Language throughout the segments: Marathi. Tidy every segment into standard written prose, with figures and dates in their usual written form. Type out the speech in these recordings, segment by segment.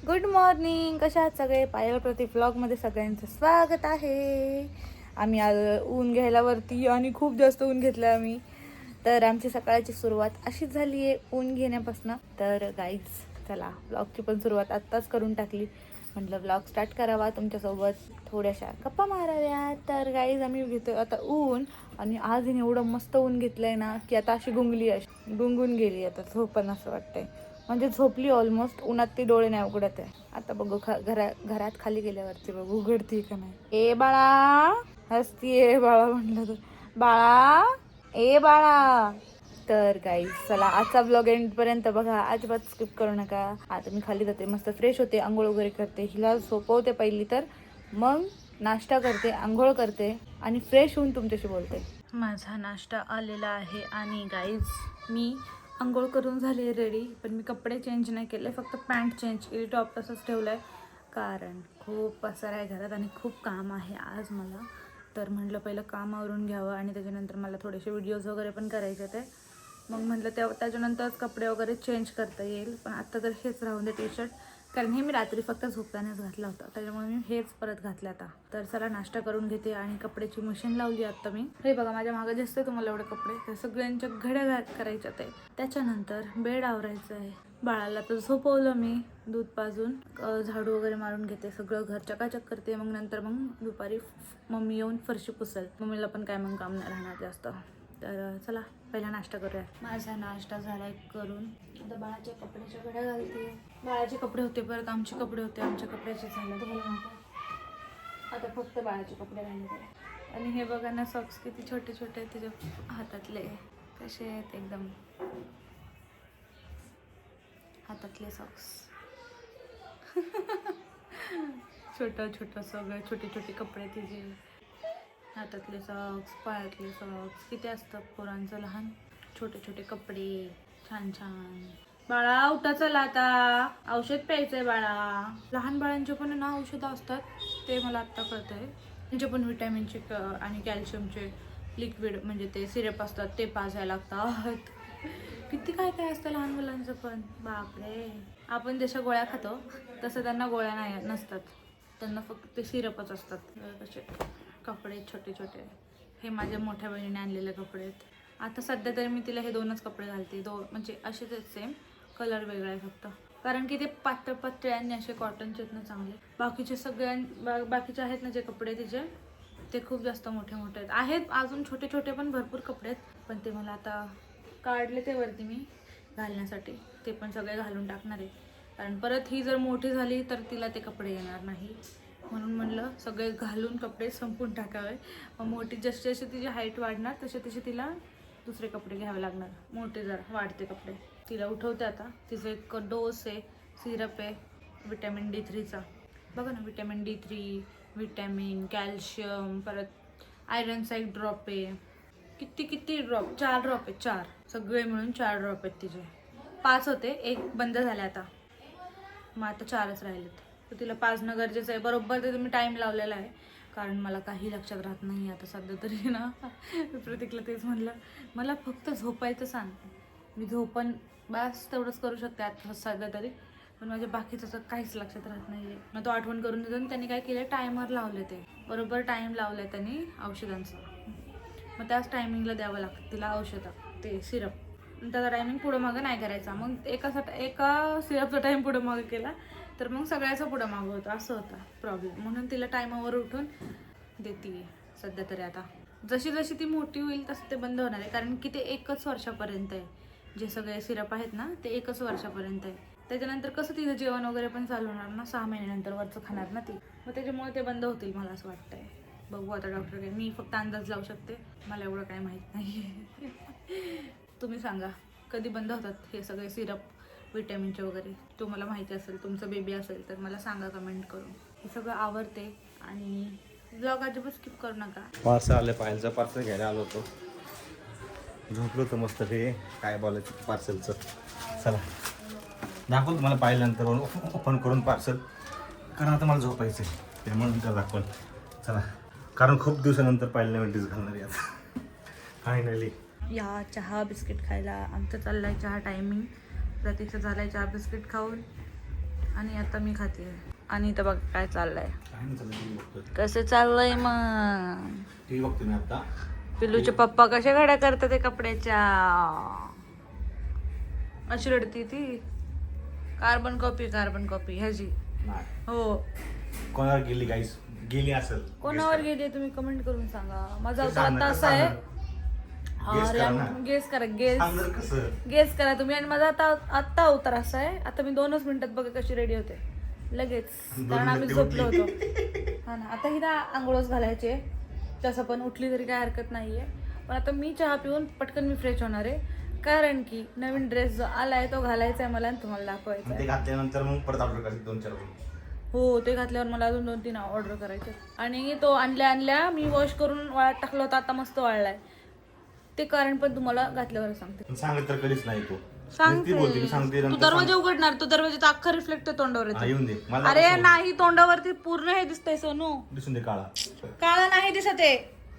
Good morning. कशा आहात सगळे? पायल प्रति व्लॉगमध्ये सगळ्यांचं स्वागत आहे. आम्ही आज ऊन घ्यायला वरती आणि खूप जास्त ऊन घेतलं आम्ही. तर आमची सकाळची सुरुवात अशीच झाली आहे ऊन घेण्यापासून. तर गाईज चला व्लॉगची पण सुरुवात आत्ताच करून टाकली. म्हटलं व्लॉग स्टार्ट करावा, तुमच्यासोबत थोड्याशा गप्पा माराव्या. तर गाईज आम्ही घेतो आता ऊन, आणि आज हिने एवढं मस्त ऊन घेतलंय ना की आता अशी गुंगून गेली. आता झोपण असं वाटतंय, म्हणजे झोपली ऑलमोस्ट. उन्हात ती डोळे नाही उघडत आहे. आता बघू घरात खाली गेल्यावरती बघू उघडती का नाही. ए बाळा, हसतीये बाळा म्हटलं तर. बाळा, ए बाळा. तर गाईज चला आजचा ब्लॉग एंडपर्यंत बघा, अजिबात स्किप करू नका. आता मी खाली जाते, मस्त फ्रेश होते, आंघोळ वगैरे करते, हिला झोपवते पहिली, तर मग नाश्ता करते, आंघोळ करते आणि फ्रेश होऊन तुमच्याशी बोलते. माझा नाश्ता आलेला आहे आणि गाईज मी आंघोळ करून झाले रेडी, पण मी कपडे चेंज नाही केले, फक्त पॅन्ट चेंज केली, टॉप तसंच ठेवलं आहे. कारण खूप पसारा आहे घरात आणि खूप काम आहे आज मला. तर म्हटलं पहिलं काम आवरून घ्यावं आणि त्याच्यानंतर मला थोडेसे व्हिडिओज वगैरे पण करायचे ते. मग म्हटलं त्याच्यानंतरच कपडे वगैरे चेंज करता येईल. पण आत्ता तर हेच राहून दे टी शर्ट, कारण हे मी रात्री फक्त झोपतानाच घातला होता, त्याच्यामुळे मी हेच परत घातलं आता. तर चला नाश्ता करून घेते आणि कपड्याची मशीन लावली आत्ता मी. हे बघा माझ्या मागं दिसते तुम्हाला एवढे कपडे, त्या सगळ्यांच्या घड्या करायच्या ते. त्याच्यानंतर बेड आवरायचं आहे. बाळाला तर झोपवलं मी, दूध पाजून, झाडू वगैरे मारून घेते, सगळं घर चकाचक करते. मग नंतर मग दुपारी मम्मी येऊन फरशी पुसेल. मम्मीला पण काय मग काम नाही राहणार जास्त. तर चला पहिला नाश्ता करूया. माझा नाश्ता झालाय करून आता बाळाच्या कपड्याच्या घड्या घालते. बाळाचे कपडे होते, परत आमचे कपडे होते, आमच्या कपड्याचे झालं. आता फक्त बाळाचे कपडे राहिले. आणि हे बघा ना सॉक्स किती छोटे छोटे आहेत त्याच्या हातातले, कसे आहेत एकदम हातातले सॉक्स. छोटं सगळं छोटे छोटे कपडे तिचे, हातातले सॉक्स, पायातले सॉक्स, किती असतात पोरांचं लहान छोटे छोटे कपडे, छान छान. बाळा उठा चला, आता औषध प्यायचंय बाळा. लहान बाळांचे पण ना औषधं असतात, ते मला आत्ता कळतंय. त्यांचे पण विटॅमिनचे आणि कॅल्शियमचे लिक्विड, म्हणजे ते सिरप असतात, ते पाजायला लागतात. किती काय काय असतं लहान मुलांचं पण, बापरे. आपण जशा गोळ्या खातो तसं त्यांना गोळ्या नाही नसतात, त्यांना फक्त ते सिरपच असतात. कसे कपडे छोटे छोटे, हे माझ्या मोठ्या बहिणीने आणलेले कपडे आहेत. आता सध्या तरी मी तिला हे दोनच कपडे घालते, म्हणजे असेच आहेत सेम, कलर वेगळा आहे फक्त. कारण की ते पातळ पातळ आणि असे कॉटनचे आहेत ना चांगले. बाकीचे बाकीचे आहेत ना जे कपडे तिचे, ते खूप जास्त मोठे मोठे आहेत अजून छोटे छोटे पण भरपूर कपडे आहेत. पण ते मला आता काढले ते वरती मी घालण्यासाठी, ते पण सगळे घालून टाकणार आहे. कारण परत ही जर मोठी झाली तर तिला ते कपडे येणार नाही, म्हणून म्हणलं सगळे घालून कपडे संपून टाकावे. मग मोठी जशी जशी तिची हाईट वाढणार तसे तसे तिला दुसरे कपडे घ्यावे लागणार, मोठे जर वाढते कपडे. तिला उठवते आता. तिचं एक डोस आहे, सिरप आहे विटॅमिन D3चा. बघा ना, विटॅमिन D3, विटॅमिन, कॅल्शियम, परत आयरनचा एक ड्रॉप आहे. किती ड्रॉप, 4 ड्रॉप आहेत, 4 सगळे मिळून 4 ड्रॉप आहेत तिचे. 5 होते, एक बंद झाले आता, मग आता 4च राहिलेत. तर तिला पाजणं गरजेचं आहे. बरोबर ते मी टाईम लावलेला आहे, कारण मला काही लक्षात राहत नाही आता सध्या तरी ना. प्रतीकला तेच म्हणलं, मला फक्त झोपायचं सांग, मी झोपण बस तेवढंच करू शकते आता सध्या तरी. पण माझ्या बाकीचं तर काहीच लक्षात राहत नाही आहे. मग तो आठवण करून देतो. त्यांनी काय केलं, टायमर लावले, ते बरोबर टाईम लावलं आहे त्यांनी औषधांचं. मग त्याच टायमिंगला द्यावं लागतं तिला औषधं, ते सिरप. त्याचा टायमिंग पुढं मागं नाही करायचा. मग एका सिरपचा टाईम पुढं मागं केला तर मग सगळ्याचं पुढं मागं होतं, असं होतं प्रॉब्लेम. म्हणून तिला टायमावर उठून देते सध्या तरी. आता जशी जशी ती मोठी होईल तसं ते बंद होणार आहे, कारण की ते 1च वर्षापर्यंत आहे. जे सगळे सिरप आहेत ना ते 1च वर्षापर्यंत आहे. त्याच्यानंतर कसं तिचं जेवण वगैरे पण चालू होणार ना, 6 महिन्यानंतर वरचं खाणार ना ती, मग त्याच्यामुळे ते बंद होतील मला असं वाटतंय. बघू आता डॉक्टर काय, मी फक्त अंदाज लावू शकते, मला एवढं काय माहीत नाही. तुम्ही सांगा कधी बंद होतात हे सगळे सिरप विटॅमिनचे वगैरे, तुम्हाला माहिती असेल, तुमचं बेबी असेल तर मला सांगा कमेंट करून. हे सगळं आवडते आणि ब्लॉग अजिबात स्किप करू नका. पार्सल आलं, पायलचं पार्सल घ्यायला आलो होतो, झोपलो होतो मस्त. ते काय बोलायचं पार्सलचं, चला दाखवतो तुम्हाला पाहिल्यानंतर ओपन करून पार्सल, कारण आता मला झोपायचं आहे त्यामुळे नंतर दाखवलं. चला, कारण खूप दिवसानंतर पाहिलं नवीन ड्रेस घालणार आहे आता फायनली. या चहा बिस्किट खायला आमचं चाललाय चहा टायमिंग. प्रतीचं झालाय चहा बिस्किट खाऊन आणि आता मी खाते. आणि इथं बघ काय चाललंय, काय नाही चाललं, टीव्ही बघतोय. कसं चाललंय मग. टीव्ही बघतोय मी आता. पिल्लूचे पप्पा कशा घड्या करतात ते कपड्याच्या. अशी रडती ती. कार्बन कॉपी ह्याची. नाही. हो. कोणावर गेली गाईस, गेली असेल. कोणावर गेली तुम्ही कमेंट करून सांगा. माझा ते अवतार सांग ना, आता ते असा आहे. सांग Guess करा ना. गेस करा, सांगणार कसं? गेस करा तुम्ही. आणि माझा आता अवतार असा आहे. आता मी 2च मिनिटात बघा कशी रेडी होते लगेच, कारण आम्ही मिनिटं झोपलो उठली. होतो. हा ना, आता हिला आंघोळच घालायचे. तसं पण उठली तरी काय हरकत नाहीये. पण आता मी चहा पिऊन पटकन मी फ्रेश होणार आहे, कारण की नवीन ड्रेस जो आलाय तो घालायचा आहे मला आणि तुम्हाला दाखवायचा ते आहे. घातल्यानंतर मग परत ऑर्डर करायची 2-4 हो, ते घातल्यावर मला अजून 2-3 ऑर्डर करायचे. आणि तो आणल्या मी वॉश करून वाळत टाकला होता, आता मस्त वाळलाय. ते कारण पण तुम्हाला घातल्यावर सांगते. सांगत तर कधीच नाही तू. सांगते. ती बोलते, मी सांगते तू नंतर दरवाजा उघडणार, तू दरवाजा अख्खा रिफ्लेक्ट तोंडावर हा, येतो. येऊन दे मला. अरे नाही, तोंडावरती पूर्ण हे दिसतंय सोनू. दिसून दे काळा. काळा नाही दिसत आहे,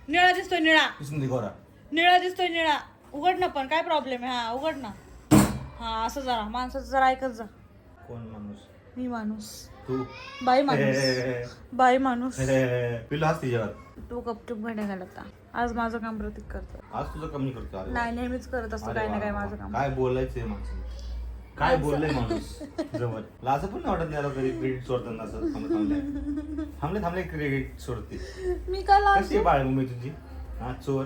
निळा दिसतोय. दिसून दे गोरा. निळा दिसतोय. उघड ना, पण काय प्रॉब्लेम आहे. हा उघड ना. हा असं जरा माणसाचं जरा ऐकत जा. कोण माणूस? मी माणूस. तू. बाई माणूस. बाई माणूस. पिल्लू आज तिच्यावर. तू गपचूप घड्या घालता. आज माझं काम प्रतीक करतो. आज तुझं कमी करतो. अरे नाही, नेहमीच करत असतो अरे काही ना वा काही वा. माझं काम. काय बोलायचंय माणसं, काय बोललंय माणूस जवळ. लाज पण नाही वाटत नाही कधी क्रेडिट सोडताना. असं थांबले क्रेडिट सोडते. मी का लाज? कशी बाळ मम्मी तुझी? हा चोर.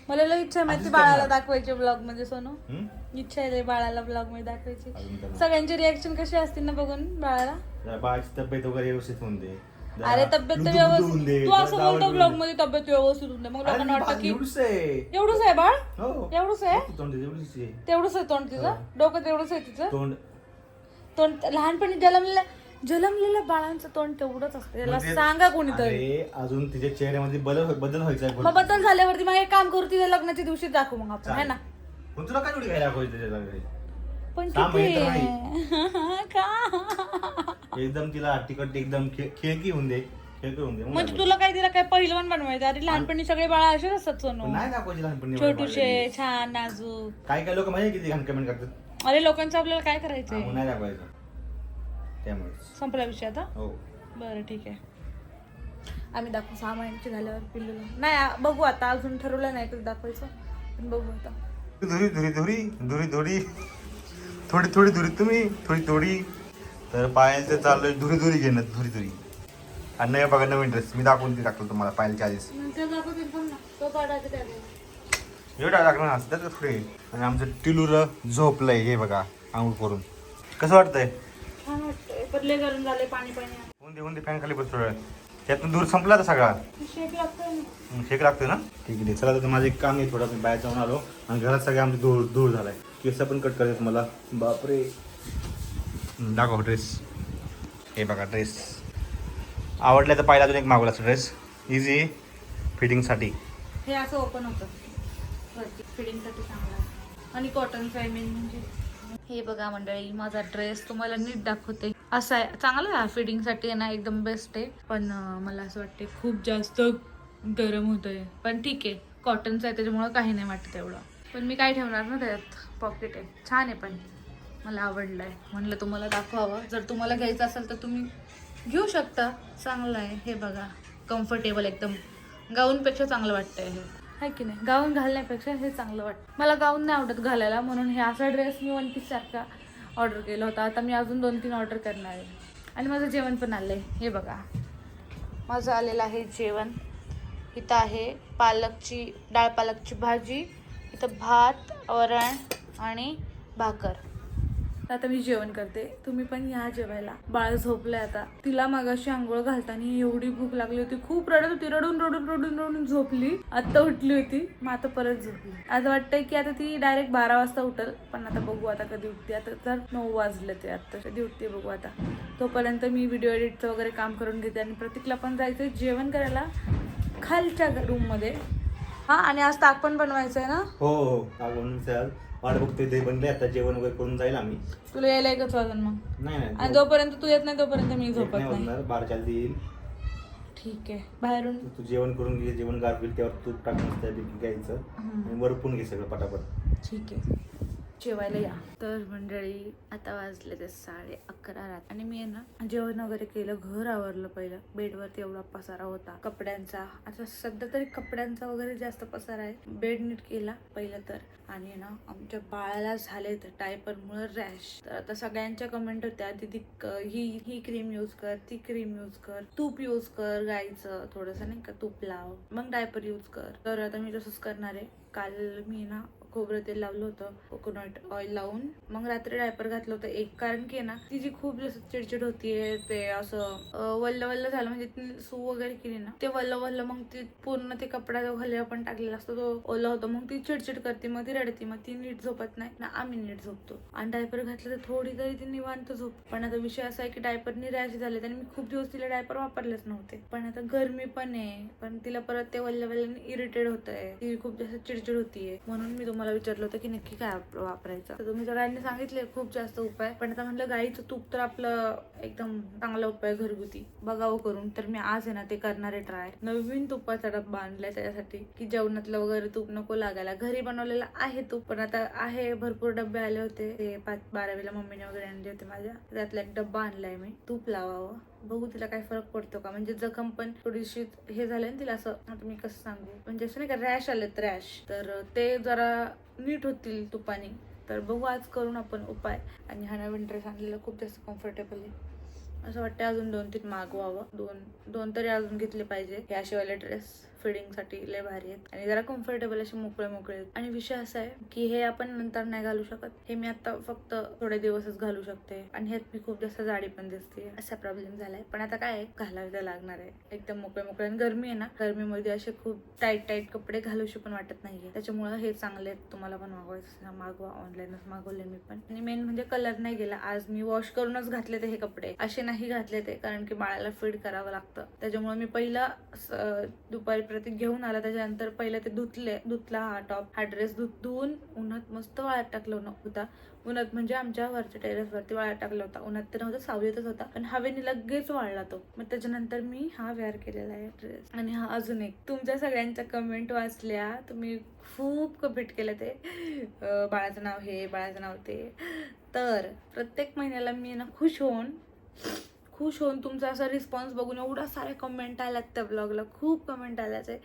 मला लई इच्छा आहे माहिती आधीच बाळाला करणार. दाखवायची ब्लॉग मध्ये सोनू. हम्म? इच्छा आहे लई बाळाला ब्लॉग मध्ये दाखवायची. अजून करणार. सगळ्यांची रिएक्शन कशी असतील ना बघून बाळाला. जरा बाळाची तब्येत वगैरे व्यवस्थित होऊन दे. जरा अरे तब्येत तर लुडू होऊन दे, व्यवस्थित. तू जरा असं जावळ बोलतो होऊन ब्लॉग दे. मध्ये तब्येत व्यवस्थित होऊन दे, मग अरे लोकांना वाटतं की एवढंच आहे. एवढंच आहे बाळ. हो. एवढंच आहे. तोंड दे, एवढंच आहे. तेवढंच आहे तोंड तिचं. डोकं तेवढंच आहे तिचं तोंड. तोंड. लहानपणी जन्मलेल्या बाळांचं तोंड तेवढंच असतं. त्याला म्हणजे- सांगा कोणीतरी. अरे अजून तिच्या चेहऱ्यामध्ये बदल व्हायचा आहे. मग बदल झाल्यावरती मग एक काम करू, तिच्या लग्नाच्या दिवशी दाखवू मग आपण, है ना. पण तुला काय एवढी काय दाखवायचं त्याच्याकडे? पण सहा किती महिने का एकदम तिला तिकट एकदम खेळकी होऊन दे. खेळकी होऊन दे. मग म्हणजे दाखव. तुला काय तिला काय पहिलवान बनवायचं. अरे लहानपणी सगळे बाळा असेच असतात सोनू. पण नाही दाखवायची लहानपणी. छोटूशे छान नाजूक. काय लोक माहिती किती घाण कमेंट करतात. अरे लोकांचं आपल्याला काय हा, करायचंय. मग नाही दाखवायचं त्यामुळे. संपला विषय आता. हो. बरं ठीक आहे, आम्ही दाखवू 6 महिन्याची झाल्यावर पिल्लूला. नाही बघू आता, अजून ठरवलं नाही कधी दाखवायचं, पण बघू आता. धुरी धुरी धुरी धुरी धुरी थोडी थोडी धुरी तुम्ही थोडी थोडी. तर पायाचं चालू धुरी धुरी घेणं धुरी धुरी. आणि नाही बघा नवीन ड्रेस मी दाखवून ती टाकतो तुम्हाला पायलच्या आधीच. एवढा टाकलं ना असं थोडे. आणि आमचं टिलूर झोपलंय हे बघा आंघोळ करून. कसं वाटतंय? छान वाटतंय. पडले गरम झाले, पाणी होऊन दे फॅन खाली बस थोडं. त्यातून दूर संपला तर सगळा. शेक लागतोय ना. शेक लागतोय ना. ठीक आहे चला, तर माझं एक काम आहे थोडं. मी बाहेर जाऊन आलो आणि घरात सगळे आमचे धूळ धूळ झालाय. केस पण कट करायचं मला. बापरे. दाखव ड्रेस. हे बघा ड्रेस आवडला तर पाहिला. अजून एक मागवला ड्रेस इझी फिटिंगसाठी. हे असं ओपन होतं फिटिंगसाठी, चांगलं आहे. आणि कॉटनचं आहे मेन म्हणजे. हे बघा मंडळी, माझा ड्रेस तुम्हाला नीट दाखवते. असा आहे, चांगला आहे फिटिंगसाठी आहे ना, एकदम बेस्ट आहे. पण मला असं वाटते खूप जास्त गरम होतंय. पण ठीक आहे, कॉटनचं आहे त्याच्यामुळं काही नाही वाटत एवढं. पण मी काय ठेवणार ना त्यात. पॉकेट आहे, छान आहे, पण मला आवडलं आहे म्हणलं तुम्हाला दाखवावं. जर तुम्हाला घ्यायचं असेल तर तुम्ही घेऊ शकता. चांगलं आहे. हे बघा कम्फर्टेबल एकदम. गाऊनपेक्षा चांगलं वाटतंय हे, आहे की नाही. गाऊन घालण्यापेक्षा हे चांगलं वाटतं. मला गाऊन नाही आवडत घालायला, म्हणून हे असा ड्रेस मी 1 पीस सारखा ऑर्डर केला होता. आता मी अजून 2-3 ऑर्डर करणार आहे. आणि माझं जेवण पण आलं आहे. हे बघा माझं आलेलं आहे जेवण. इथं आहे डाळ पालकची भाजी, इथं भात, वरण आणि भाकर. आता मी जेवण करते, तुम्ही पण या जेवायला. बाळ झोपलंय आता. तिला मगाशी आंघोळ घालताना एवढी भूक लागली होती, खूप रडत होती. रडून रडून रडून रडून झोपली. आता उठली होती, मग आता परत झोपली. आता वाटतंय की आता ती डायरेक्ट 12 वाजता उठल, पण आता बघू आता कधी उठते. आता तर 9 वाजले ते, आता कधी उठते बघू आता. तोपर्यंत मी व्हिडिओ एडिटचं वगैरे काम करून घेते. आणि प्रतीकला पण जायचंय जेवण करायला खालच्या रूममध्ये. हा, आणि आज ताक पण बनवायचं आहे ना. हो हो वाट बघतोय ते बनले. आता जेवण वगैरे करून जाईल आम्ही. तुला यायला एकच वाजन मग. नाही आणि जोपर्यंत तू येत नाही तोपर्यंत मी झोपत नाही. 12च्या आधी येईल. ठीक आहे, बाहेरून तू जेवण करून घे. जेवण गार होईल त्यावर तूप टाकून घ्यायचं आणि वरपून घे सगळं पटापट. ठीक आहे. जेवायला या. तर मंडळी आता वाजले ते 11:30 रात आणि मी आहे ना जेवण वगैरे केलं, घर आवरलं. पहिलं बेडवरती एवढा पसारा होता कपड्यांचा, आता सध्या तरी कपड्यांचा वगैरे जास्त पसारा आहे. बेड नीट केला पहिलं तर. आणि ना आमच्या बाळाला झाले तर डायपरमुळे रॅश. तर आता सगळ्यांच्या कमेंट होत्या, दीदी ही क्रीम यूज कर, ती क्रीम यूज कर, तूप यूज कर गाईचं थोडंसं नाही का, तूप लाव मग डायपर यूज कर. तर आता मी तसंच करणार आहे. काल मी ना खोबरं तेल लावलं होतं, कोकोनट ऑइल लावून मग रात्री डायपर घातलं होतं एक. कारण की ना तिची खूप जास्त चिडचिड होतीये, ते असं वल्ल वल्ल झालं म्हणजे ती सू वगैरे केली ना ते वल्ल वल्ल, मग ती पूर्ण ते कपडा जो खाली आपण टाकलेला असतो तो ओला होतो, मग ती चिडचिड करते, मग ती रडते, मग ती नीट झोपत नाही ना आम्ही नीट झोपतो. आणि डायपर घातलं तर थोडी तरी ती निवांत झोप. पण आता विषय असा आहे की डायपरनी रॅश झाले आणि मी खूप दिवस तिला डायपर वापरलेच नव्हते. पण आता गरमी पण आहे, पण तिला परत ते वल्ल वल्ल्याने इरिटेट होतंय, ती खूप जास्त चिडचिड होतीये. म्हणून मी तुम्हाला विचारलं होतं की नक्की काय वापरायचं. तर तुम्ही सगळ्यांनी सांगितले खूप जास्त उपाय, पण आता म्हटलं गाईचं तूप तर आपलं एकदम चांगला उपाय घरगुती बघावं करून. तर मी आज आहे ना ते करणारे ट्राय. नवीन तुपाचा डब्बा आणलाय त्याच्यासाठी की जेवणातलं वगैरे तूप नको लागायला. घरी बनवलेलं आहे तूप, पण आता आहे भरपूर डब्बे आले होते ते 5-12 मम्मीने वगैरे आणले होते माझ्या, त्यातला एक डब्बा आणलाय मी. तूप लावावं, बघू तिला काय फरक पडतो का. म्हणजे जखम पण थोडीशी हे झाले ना तिला, असं आता मी कसं सांगू, म्हणजे असं नाही का रॅश आलेत रॅश, तर ते जरा नीट होतील तुपाने. तर बघू आज करून आपण उपाय. आणि हा नवीन ड्रेस आणलेला खूप जास्त कम्फर्टेबल आहे, असं वाटतं अजून 2-3 मागवावं. दोन तरी अजून घेतले पाहिजे. हे असेवाले ड्रेस फिटिंगसाठी लय भारी आहेत आणि जरा कम्फर्टेबल असे मोकळे आहेत. आणि विषय असा आहे की हे आपण नंतर नाही घालू शकत, हे मी आता फक्त थोडे दिवसच घालू शकते. आणि ह्यात मी खूप जास्त जाडी पण दिसते, असा प्रॉब्लेम झालाय. पण आता काय घालायला लागणार आहे एकदम मोकळे. आणि गरमी आहे ना, गरमीमध्ये असे खूप टाईट कपडे घालूशी पण वाटत नाहीये. त्याच्यामुळे हे चांगले आहेत. तुम्हाला पण मागवा, ऑनलाईनच मागवले मी पण. आणि मेन म्हणजे कलर नाही गेला. आज मी वॉश करूनच घातले ते हे कपडे, असे नाही घातले ते, कारण की बाळाला फीड करावं लागतं. त्याच्यामुळे मी पहिला दुपारी प्रतीक घेऊन आला, त्याच्यानंतर पहिलं ते धुतला हा टॉप, हा ड्रेस धुवून उन्हात मस्त वाळत टाकलं होता. उन्हात म्हणजे आमच्या वरच्या टेरेसवरती वाळत टाकला होता. उन्हात तर नव्हतं, सावलीतच होता, पण हवेने लगेच वाळला तो. मग त्याच्यानंतर मी हा वेअर केलेला आहे ड्रेस. आणि हा अजून एक, तुमच्या सगळ्यांच्या कमेंट वाचल्या, तुम्ही खूप कमेंट केलं ते बाळाचं नाव हे, बाळाचं नाव ते. तर प्रत्येक महिन्याला मी ना खुश होऊन तुमचा असा रिस्पॉन्स बघून एवढा साऱ्या कमेंट आल्यात त्या ब्लॉगला, खूप कमेंट आल्याच आहे.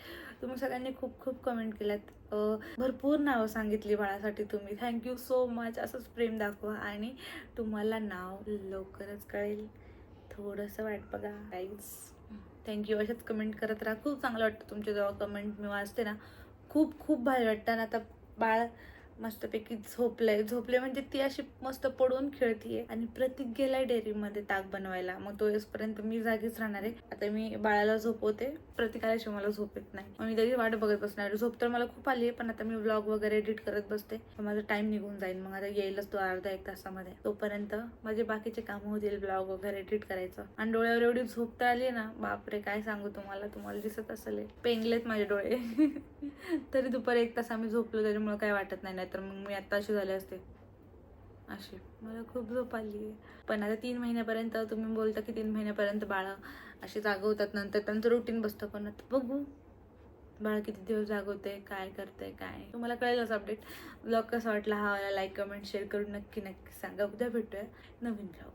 तुम्ही सगळ्यांनी खूप कमेंट केल्यात, भरपूर नावं सांगितली बाळासाठी तुम्ही. Thank you so much. असंच प्रेम दाखवा आणि तुम्हाला नाव लवकरच कळेल. थोडंसं वाट बघा गाईज. थँक्यू. अशाच कमेंट करत राहा. खूप चांगलं वाटतं तुमच्या जेव्हा कमेंट मी वाचते ना, खूप भारी वाटतं. आणि आता बाळ मस्तपैकी झोपले म्हणजे ती अशी मस्त पडून खेळतीये. आणि प्रतीक गेलाय डेअरीमध्ये ताक बनवायला, मग तो येईपर्यंत मी जागीच राहणार आहे. आता मी बाळाला झोपवते, प्रतीक आल्याशिवाय मला झोप येत नाही, मग मी तरी वाट बघत बसणार. झोप तर मला खूप आली आहे, पण आता मी व्लॉग वगैरे एडिट करत बसते, माझा टाइम निघून जाईल. मग आता येईलच तो अर्धा-1 तासामध्ये, तोपर्यंत माझे बाकीचे कामं होतील, ब्लॉग वगैरे एडिट करायचं. आणि डोळ्यावर एवढी झोप तर आली ना, बापरे काय सांगू तुम्हाला दिसत असेल, पेंगलेत माझे डोळे. तरी दुपारी 1 तास आम्ही झोपलो, त्याच्यामुळे काय वाटत नाही. तर मग मी आता अशी झाले असते, अशी मला खूप झोप आली आहे. पण आता 3 महिन्यापर्यंत तुम्ही बोलता की 3 महिन्यापर्यंत बाळं अशी जागवतात, नंतर त्यांचं रुटीन बसतं. पण आता बघू बाळ किती दिवस जागवते, काय करते, काय तुम्हाला कळेलच अपडेट. ब्लॉग कसा वाटला हा, लाईक कमेंट शेअर करून नक्की सांगा. उद्या भेटूया नवीन ब्लॉग.